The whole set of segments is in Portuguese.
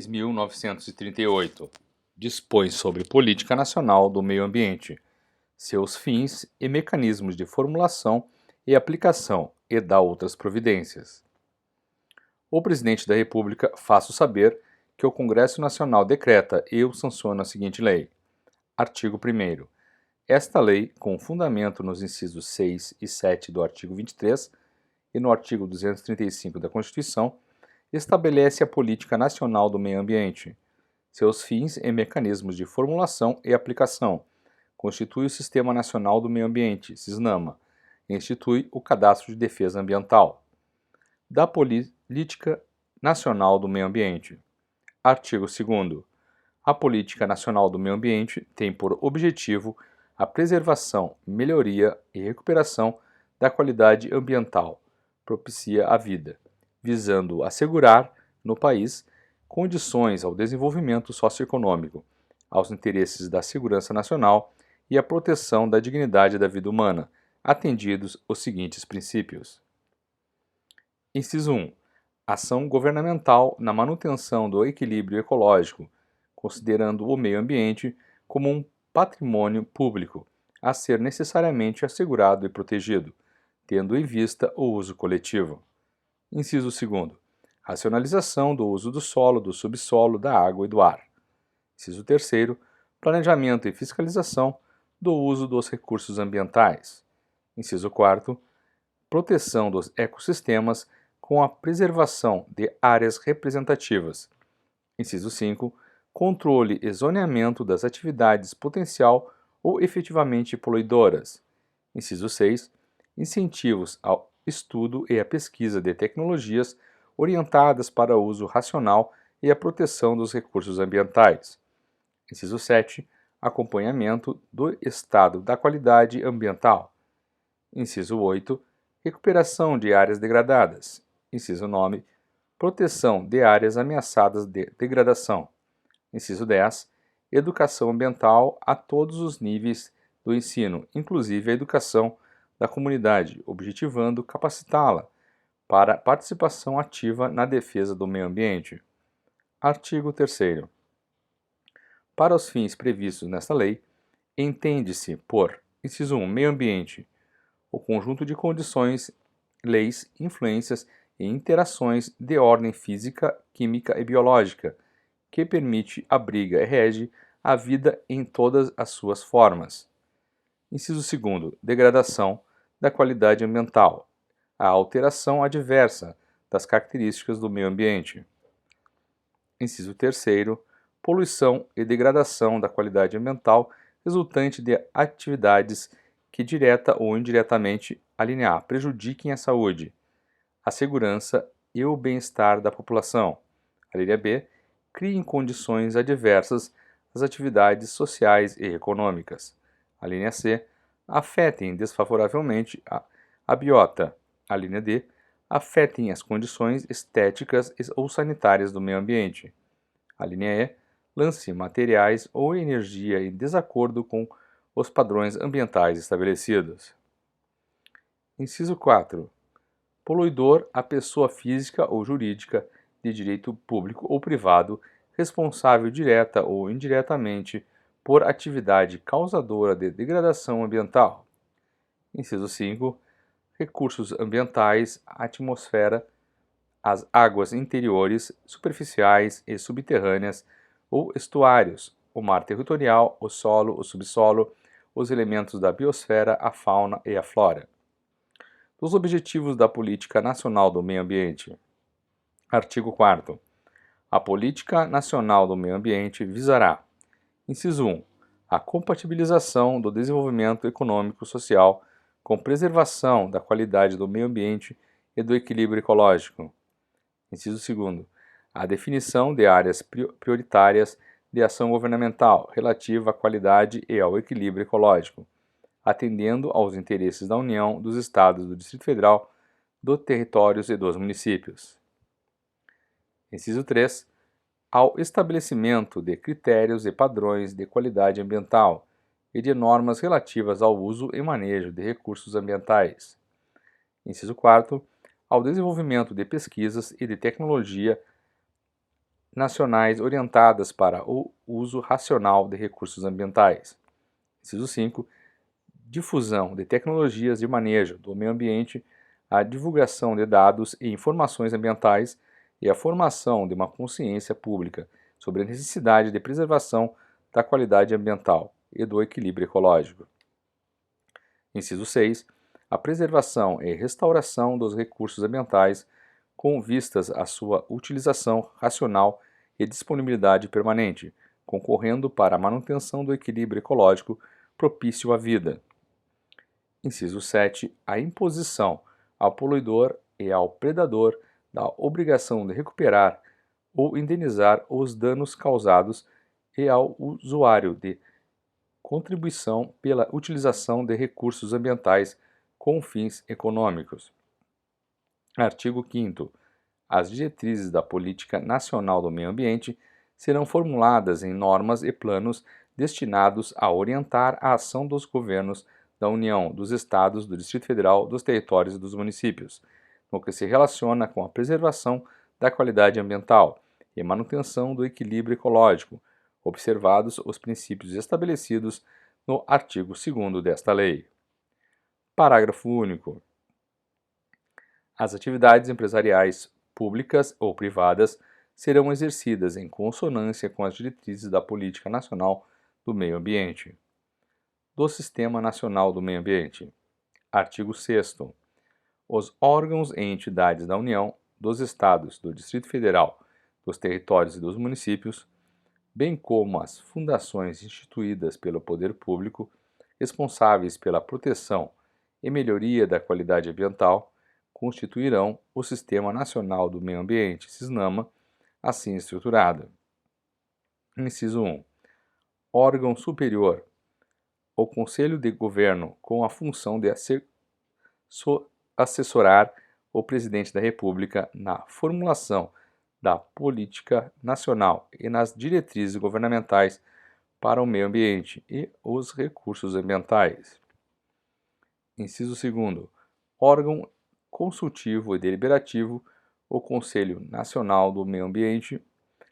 6.938 dispõe sobre Política Nacional do Meio Ambiente, seus fins e mecanismos de formulação e aplicação e dá outras providências. O Presidente da República faço saber que o Congresso Nacional decreta e o sanciona a seguinte lei. Artigo 1º. Esta lei, com fundamento nos incisos 6 e 7 do artigo 23 e no artigo 235 da Constituição, estabelece a Política Nacional do Meio Ambiente, seus fins e mecanismos de formulação e aplicação, constitui o Sistema Nacional do Meio Ambiente, SISNAMA, e institui o Cadastro de Defesa Ambiental. Da Política Nacional do Meio Ambiente. Artigo 2º. A Política Nacional do Meio Ambiente tem por objetivo a preservação, melhoria e recuperação da qualidade ambiental, propicia a vida, visando assegurar, no país, condições ao desenvolvimento socioeconômico, aos interesses da segurança nacional e à proteção da dignidade da vida humana, atendidos os seguintes princípios. Inciso 1. Ação governamental na manutenção do equilíbrio ecológico, considerando o meio ambiente como um patrimônio público, a ser necessariamente assegurado e protegido, tendo em vista o uso coletivo. Inciso 2º. Racionalização do uso do solo, do subsolo, da água e do ar. Inciso 3º. Planejamento e fiscalização do uso dos recursos ambientais. Inciso 4º. Proteção dos ecossistemas com a preservação de áreas representativas. Inciso 5. Controle e zoneamento das atividades potencial ou efetivamente poluidoras. Inciso 6. Incentivos ao estudo e à pesquisa de tecnologias orientadas para o uso racional e a proteção dos recursos ambientais. Inciso 7. Acompanhamento do estado da qualidade ambiental. Inciso 8. Recuperação de áreas degradadas. Inciso 9. Proteção de áreas ameaçadas de degradação. Inciso 10. Educação ambiental a todos os níveis do ensino, inclusive a educação da comunidade, objetivando capacitá-la para participação ativa na defesa do meio ambiente. Artigo 3º. Para os fins previstos nesta lei, entende-se por, inciso 1, meio ambiente, o conjunto de condições, leis, influências e interações de ordem física, química e biológica, que permite, abriga e rege a vida em todas as suas formas. Inciso 2º, degradação da qualidade ambiental, a alteração adversa das características do meio ambiente. Inciso 3º, poluição e degradação da qualidade ambiental resultante de atividades que direta ou indiretamente, a linha A, prejudiquem a saúde, a segurança e o bem-estar da população. A linha B, criem condições adversas às atividades sociais e econômicas. A linha C, afetem desfavoravelmente a biota. A linha D, afetem as condições estéticas ou sanitárias do meio ambiente. A linha E, lance materiais ou energia em desacordo com os padrões ambientais estabelecidos. Inciso 4. Poluidor a pessoa física ou jurídica de direito público ou privado responsável direta ou indiretamente por atividade causadora de degradação ambiental. Inciso 5. Recursos ambientais, a atmosfera, as águas interiores, superficiais e subterrâneas ou estuários, o mar territorial, o solo, o subsolo, os elementos da biosfera, a fauna e a flora. Dos objetivos da Política Nacional do Meio Ambiente. Artigo 4º. A Política Nacional do Meio Ambiente visará: inciso 1. A compatibilização do desenvolvimento econômico-social com preservação da qualidade do meio ambiente e do equilíbrio ecológico. Inciso 2º. A definição de áreas prioritárias de ação governamental relativa à qualidade e ao equilíbrio ecológico, atendendo aos interesses da União, dos Estados, do Distrito Federal, dos territórios e dos municípios. Inciso 3. Ao estabelecimento de critérios e padrões de qualidade ambiental e de normas relativas ao uso e manejo de recursos ambientais. Inciso 4º. Ao desenvolvimento de pesquisas e de tecnologia nacionais orientadas para o uso racional de recursos ambientais. Inciso 5. Difusão de tecnologias de manejo do meio ambiente, a divulgação de dados e informações ambientais e a formação de uma consciência pública sobre a necessidade de preservação da qualidade ambiental e do equilíbrio ecológico. Inciso 6. A preservação e restauração dos recursos ambientais com vistas à sua utilização racional e disponibilidade permanente, concorrendo para a manutenção do equilíbrio ecológico propício à vida. Inciso 7. A imposição ao poluidor e ao predador da obrigação de recuperar ou indenizar os danos causados e ao usuário de contribuição pela utilização de recursos ambientais com fins econômicos. Artigo 5º. As diretrizes da Política Nacional do Meio Ambiente serão formuladas em normas e planos destinados a orientar a ação dos governos da União, dos Estados, do Distrito Federal, dos territórios e dos municípios, no que se relaciona com a preservação da qualidade ambiental e manutenção do equilíbrio ecológico, observados os princípios estabelecidos no artigo 2º desta lei. Parágrafo único. As atividades empresariais públicas ou privadas serão exercidas em consonância com as diretrizes da Política Nacional do Meio Ambiente. Do Sistema Nacional do Meio Ambiente. Artigo 6º. Os órgãos e entidades da União, dos Estados, do Distrito Federal, dos territórios e dos municípios, bem como as fundações instituídas pelo poder público, responsáveis pela proteção e melhoria da qualidade ambiental, constituirão o Sistema Nacional do Meio Ambiente, SISNAMA, assim estruturado. Inciso 1. Órgão superior. O Conselho de Governo, com a função de assessorar o Presidente da República na formulação da política nacional e nas diretrizes governamentais para o meio ambiente e os recursos ambientais. Inciso 2º. Órgão consultivo e deliberativo, o Conselho Nacional do Meio Ambiente,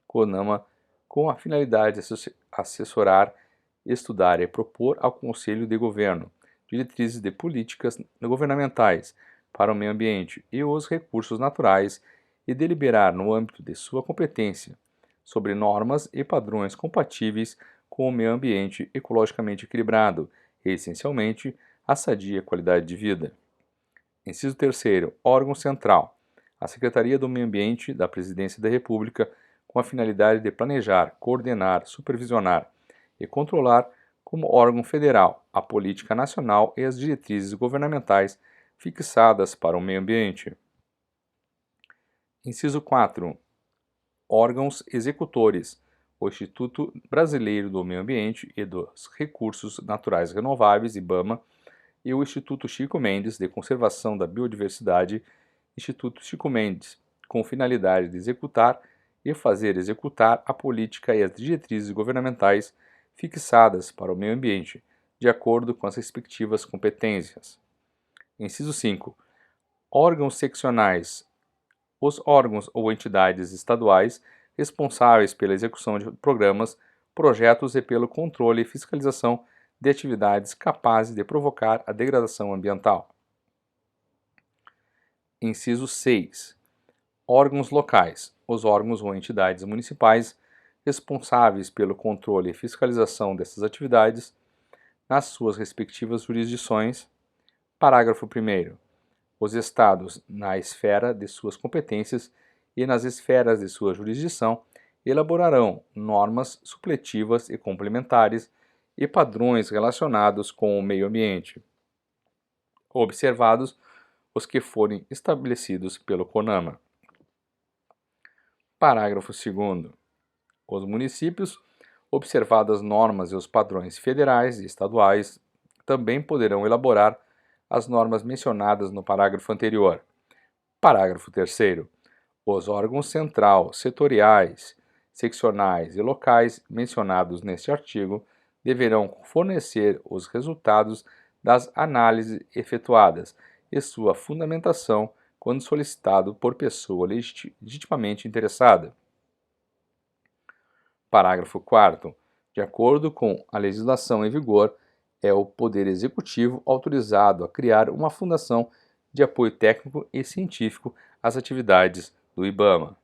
CONAMA, com a finalidade de assessorar, estudar e propor ao Conselho de Governo diretrizes de políticas governamentais para o meio ambiente e os recursos naturais e deliberar no âmbito de sua competência sobre normas e padrões compatíveis com o meio ambiente ecologicamente equilibrado e, essencialmente, a sadia qualidade de vida. Inciso 3º. Órgão central. A Secretaria do Meio Ambiente da Presidência da República, com a finalidade de planejar, coordenar, supervisionar e controlar como órgão federal a política nacional e as diretrizes governamentais fixadas para o meio ambiente. Inciso 4. Órgãos executores. O Instituto Brasileiro do Meio Ambiente e dos Recursos Naturais Renováveis, IBAMA, e o Instituto Chico Mendes de Conservação da Biodiversidade, Instituto Chico Mendes, com finalidade de executar e fazer executar a política e as diretrizes governamentais fixadas para o meio ambiente, de acordo com as respectivas competências. Inciso 5. Órgãos seccionais. Os órgãos ou entidades estaduais responsáveis pela execução de programas, projetos e pelo controle e fiscalização de atividades capazes de provocar a degradação ambiental. Inciso 6. Órgãos locais. Os órgãos ou entidades municipais responsáveis pelo controle e fiscalização dessas atividades nas suas respectivas jurisdições. Parágrafo 1º. Os estados, na esfera de suas competências e nas esferas de sua jurisdição, elaborarão normas supletivas e complementares e padrões relacionados com o meio ambiente, observados os que forem estabelecidos pelo CONAMA. Parágrafo 2º. Os municípios, observadas as normas e os padrões federais e estaduais, também poderão elaborar as normas mencionadas no parágrafo anterior. Parágrafo 3º. Os órgãos central, setoriais, seccionais e locais mencionados neste artigo deverão fornecer os resultados das análises efetuadas e sua fundamentação quando solicitado por pessoa legitimamente interessada. Parágrafo 4º. De acordo com a legislação em vigor, é o Poder Executivo autorizado a criar uma fundação de apoio técnico e científico às atividades do IBAMA.